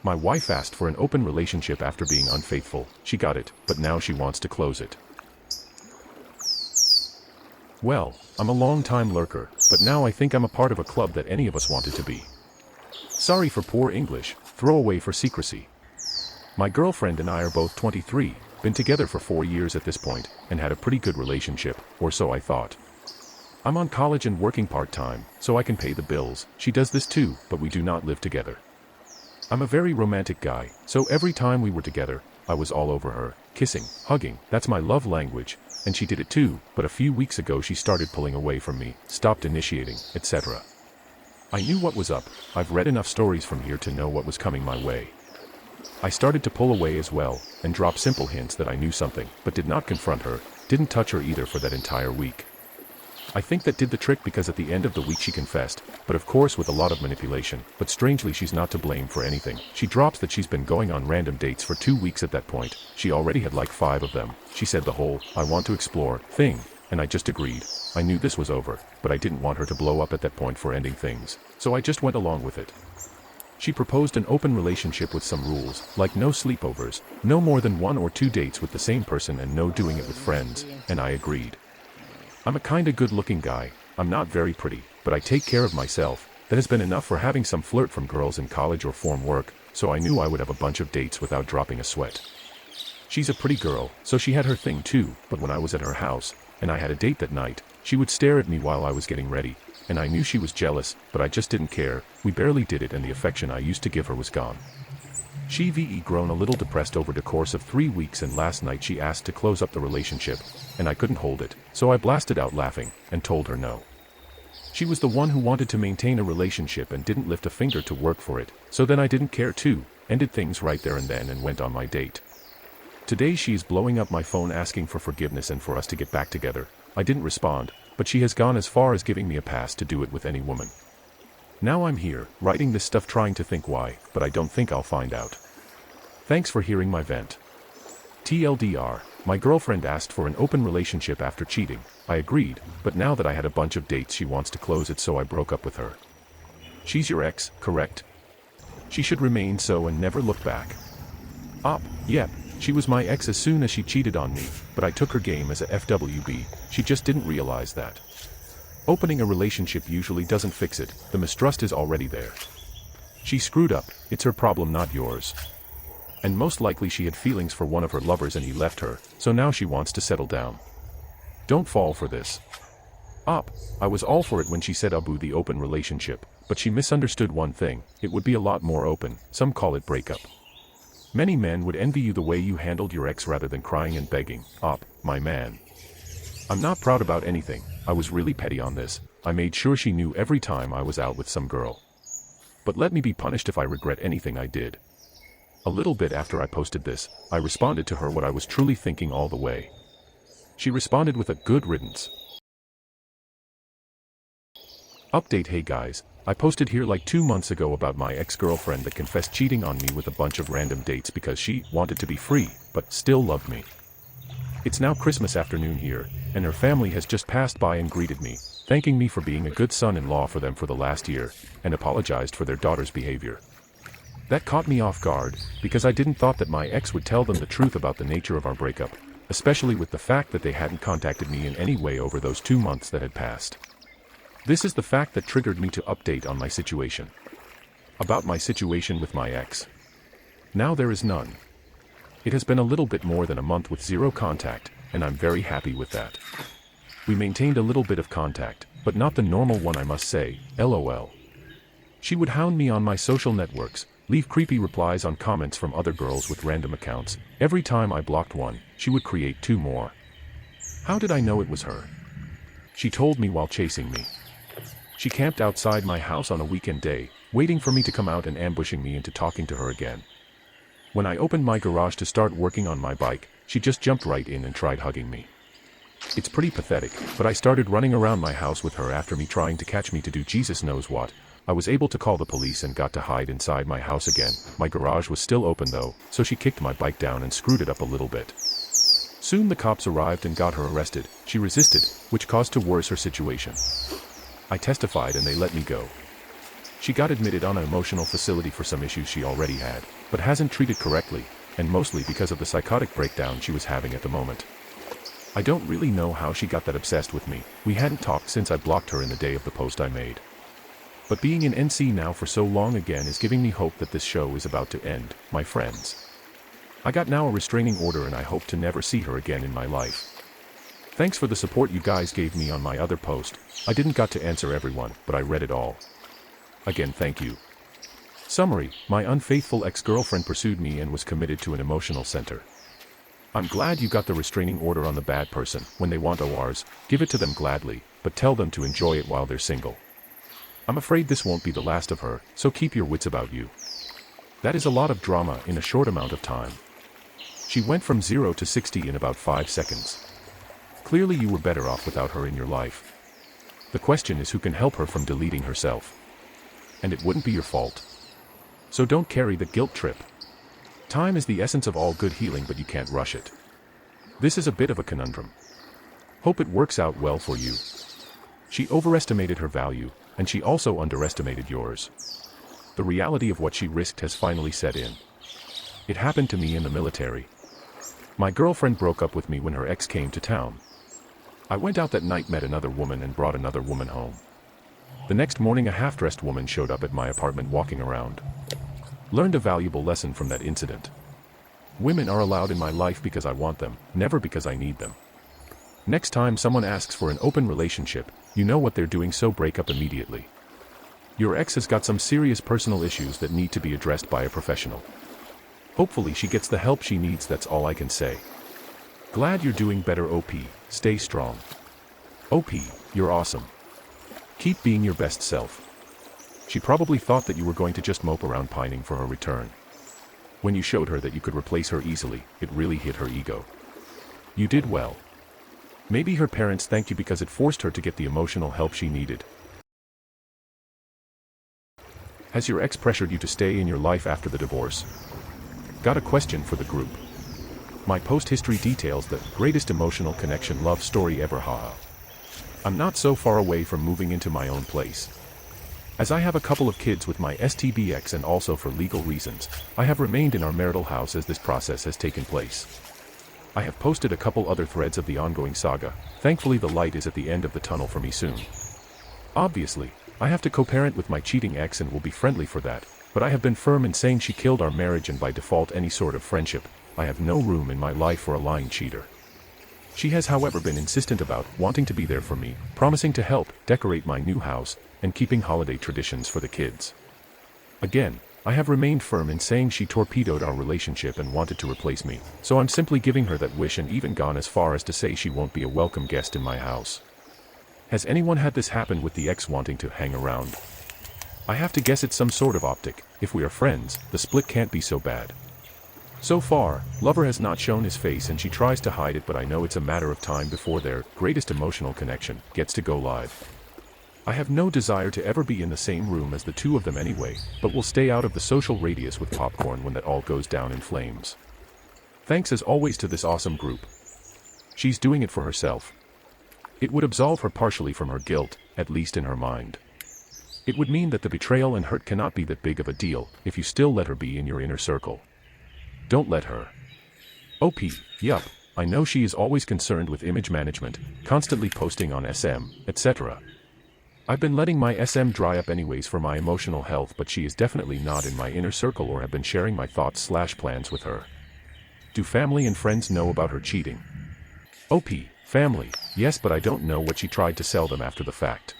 My wife asked for an open relationship after being unfaithful. She got it, but now she wants to close it. Well, I'm a long-time lurker, but now I think I'm a part of a club that any of us wanted to be. Sorry for poor English, throwaway for secrecy. My girlfriend and I are both 23, been together for 4 years at this point, and had a pretty good relationship, or so I thought. I'm on college and working part-time, so I can pay the bills. She does this too, but we do not live together. I'm a very romantic guy, so every time we were together, I was all over her, kissing, hugging, that's my love language, and she did it too, but a few weeks ago she started pulling away from me, stopped initiating, etc. I knew what was up. I've read enough stories from here to know what was coming my way. I started to pull away as well, and drop simple hints that I knew something, but did not confront her, didn't touch her either for that entire week. I think that did the trick because at the end of the week she confessed, but of course with a lot of manipulation, but strangely she's not to blame for anything. She drops that she's been going on random dates for 2 weeks at that point. She already had like 5 of them. She said the whole, "I want to explore" thing, and I just agreed. I knew this was over, but I didn't want her to blow up at that point for ending things, so I just went along with it. She proposed an open relationship with some rules, like no sleepovers, no more than 1 or 2 dates with the same person and no doing it with friends, and I agreed. I'm a kinda good-looking guy. I'm not very pretty, but I take care of myself. That has been enough for having some flirt from girls in college or form work, so I knew I would have a bunch of dates without dropping a sweat. She's a pretty girl, so she had her thing too, but when I was at her house, and I had a date that night, she would stare at me while I was getting ready, and I knew she was jealous, but I just didn't care. We barely did it and the affection I used to give her was gone. She grown a little depressed over the course of 3 weeks, and last night she asked to close up the relationship, and I couldn't hold it, so I blasted out laughing, and told her no. She was the one who wanted to maintain a relationship and didn't lift a finger to work for it, so then I didn't care too, ended things right there and then and went on my date. Today she is blowing up my phone asking for forgiveness and for us to get back together. I didn't respond, but she has gone as far as giving me a pass to do it with any woman. Now I'm here, writing this stuff trying to think why, but I don't think I'll find out. Thanks for hearing my vent. TLDR, my girlfriend asked for an open relationship after cheating. I agreed, but now that I had a bunch of dates she wants to close it, so I broke up with her. She's your ex, correct? She should remain so and never look back. Yep, she was my ex as soon as she cheated on me, but I took her game as a FWB, she just didn't realize that. Opening a relationship usually doesn't fix it, the mistrust is already there. She screwed up, it's her problem not yours. And most likely she had feelings for one of her lovers and he left her, so now she wants to settle down. Don't fall for this. I was all for it when she said the open relationship, but she misunderstood one thing, it would be a lot more open, some call it breakup. Many men would envy you the way you handled your ex rather than crying and begging. My man. I'm not proud about anything, I was really petty on this, I made sure she knew every time I was out with some girl. But let me be punished if I regret anything I did. A little bit after I posted this, I responded to her what I was truly thinking all the way. She responded with a good riddance. Update: Hey guys, I posted here like 2 months ago about my ex-girlfriend that confessed cheating on me with a bunch of random dates because she wanted to be free, but still loved me. It's now Christmas afternoon here, and her family has just passed by and greeted me, thanking me for being a good son-in-law for them for the last year, and apologized for their daughter's behavior. That caught me off guard, because I didn't thought that my ex would tell them the truth about the nature of our breakup, especially with the fact that they hadn't contacted me in any way over those 2 months that had passed. This is the fact that triggered me to update on my situation. About my situation with my ex. Now there is none. It has been a little bit more than a month with 0 contact, and I'm very happy with that. We maintained a little bit of contact, but not the normal one, I must say, LOL. She would hound me on my social networks, leave creepy replies on comments from other girls with random accounts. Every time I blocked one, she would create 2 more. How did I know it was her? She told me while chasing me. She camped outside my house on a weekend day, waiting for me to come out and ambushing me into talking to her again. When I opened my garage to start working on my bike, she just jumped right in and tried hugging me. It's pretty pathetic, but I started running around my house with her after me trying to catch me to do Jesus knows what. I was able to call the police and got to hide inside my house again. My garage was still open though, so she kicked my bike down and screwed it up a little bit. Soon the cops arrived and got her arrested. She resisted, which caused to worse her situation. I testified and they let me go. She got admitted on an emotional facility for some issues she already had. but hasn't treated correctly, and mostly because of the psychotic breakdown she was having at the moment. I don't really know how she got that obsessed with me. We hadn't talked since I blocked her in the day of the post I made. But being in NC now for so long again is giving me hope that this show is about to end, my friends. I got now a restraining order and I hope to never see her again in my life. Thanks for the support you guys gave me on my other post. I didn't got to answer everyone, but I read it all. Again, thank you. Summary: my unfaithful ex-girlfriend pursued me and was committed to an emotional center. I'm glad you got the restraining order on the bad person. When they want ORs, give it to them gladly, but tell them to enjoy it while they're single. I'm afraid this won't be the last of her, so keep your wits about you. That is a lot of drama in a short amount of time. She went from 0 to 60 in about 5 seconds. Clearly you were better off without her in your life. The question is who can help her from deleting herself. And it wouldn't be your fault. So don't carry the guilt trip. Time is the essence of all good healing, but you can't rush it. This is a bit of a conundrum. Hope it works out well for you. She overestimated her value, and she also underestimated yours. The reality of what she risked has finally set in. It happened to me in the military. My girlfriend broke up with me when her ex came to town. I went out that night, met another woman, and brought another woman home. The next morning a half-dressed woman showed up at my apartment walking around. Learned a valuable lesson from that incident. Women are allowed in my life because I want them, never because I need them. Next time someone asks for an open relationship, you know what they're doing, so break up immediately. Your ex has got some serious personal issues that need to be addressed by a professional. Hopefully she gets the help she needs, that's all I can say. Glad you're doing better, OP. Stay strong. OP, you're awesome. Keep being your best self. She probably thought that you were going to just mope around pining for her return. When you showed her that you could replace her easily, it really hit her ego. You did well. Maybe her parents thanked you because it forced her to get the emotional help she needed. Has your ex pressured you to stay in your life after the divorce? Got a question for the group. My post history details the greatest emotional connection love story ever, haha. I'm not so far away from moving into my own place. As I have a couple of kids with my STB ex and also for legal reasons, I have remained in our marital house as this process has taken place. I have posted a couple other threads of the ongoing saga. Thankfully the light is at the end of the tunnel for me soon. Obviously, I have to co-parent with my cheating ex and will be friendly for that, but I have been firm in saying she killed our marriage and by default any sort of friendship. I have no room in my life for a lying cheater. She has however been insistent about wanting to be there for me, promising to help decorate my new house, and keeping holiday traditions for the kids. Again, I have remained firm in saying she torpedoed our relationship and wanted to replace me, so I'm simply giving her that wish and even gone as far as to say she won't be a welcome guest in my house. Has anyone had this happen with the ex wanting to hang around? I have to guess it's some sort of optic. If we are friends, the split can't be so bad. So far, lover has not shown his face and she tries to hide it, but I know it's a matter of time before their greatest emotional connection gets to go live. I have no desire to ever be in the same room as the two of them anyway, but will stay out of the social radius with popcorn when that all goes down in flames. Thanks as always to this awesome group. She's doing it for herself. It would absolve her partially from her guilt, at least in her mind. It would mean that the betrayal and hurt cannot be that big of a deal if you still let her be in your inner circle. Don't let her. OP, yup, I know she is always concerned with image management, constantly posting on SM, etc. I've been letting my SM dry up anyways for my emotional health, but she is definitely not in my inner circle or have been sharing my thoughts/plans with her. Do family and friends know about her cheating? OP, family, yes, but I don't know what she tried to sell them after the fact.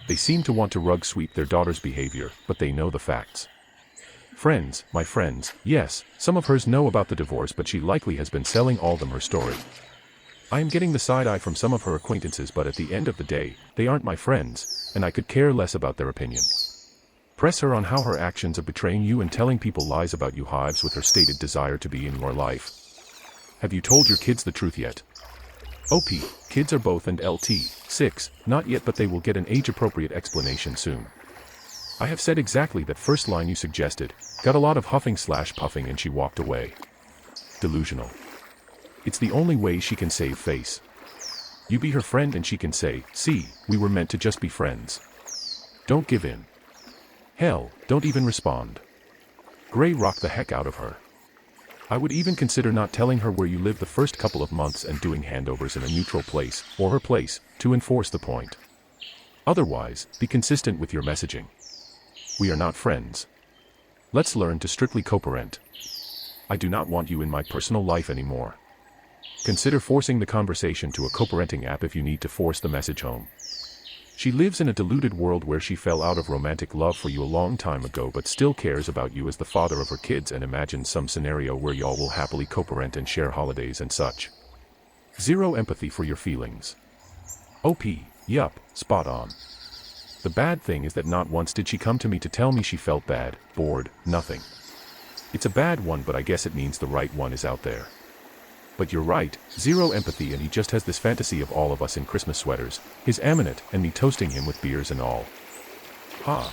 They seem to want to rug sweep their daughter's behavior, but they know the facts. Friends, my friends, yes, some of hers know about the divorce, but she likely has been selling all them her story. I am getting the side eye from some of her acquaintances, but at the end of the day, they aren't my friends, and I could care less about their opinion. Press her on how her actions of betraying you and telling people lies about you hives with her stated desire to be in your life. Have you told your kids the truth yet? OP, kids are both and LT, 6, not yet, but they will get an age-appropriate explanation soon. I have said exactly that first line you suggested, got a lot of huffing/puffing and she walked away. Delusional. It's the only way she can save face. You be her friend and she can say, see, we were meant to just be friends. Don't give in. Hell, don't even respond. Gray rocked the heck out of her. I would even consider not telling her where you live the first couple of months and doing handovers in a neutral place, or her place, to enforce the point. Otherwise, be consistent with your messaging. We are not friends. Let's learn to strictly co-parent. I do not want you in my personal life anymore. Consider forcing the conversation to a co-parenting app if you need to force the message home. She lives in a deluded world where she fell out of romantic love for you a long time ago but still cares about you as the father of her kids and imagines some scenario where y'all will happily co-parent and share holidays and such. Zero empathy for your feelings. OP, yup, spot on. The bad thing is that not once did she come to me to tell me she felt bad, bored, nothing. It's a bad one, but I guess it means the right one is out there. But you're right, zero empathy, and he just has this fantasy of all of us in Christmas sweaters, his Aminet, and me toasting him with beers and all. Ha.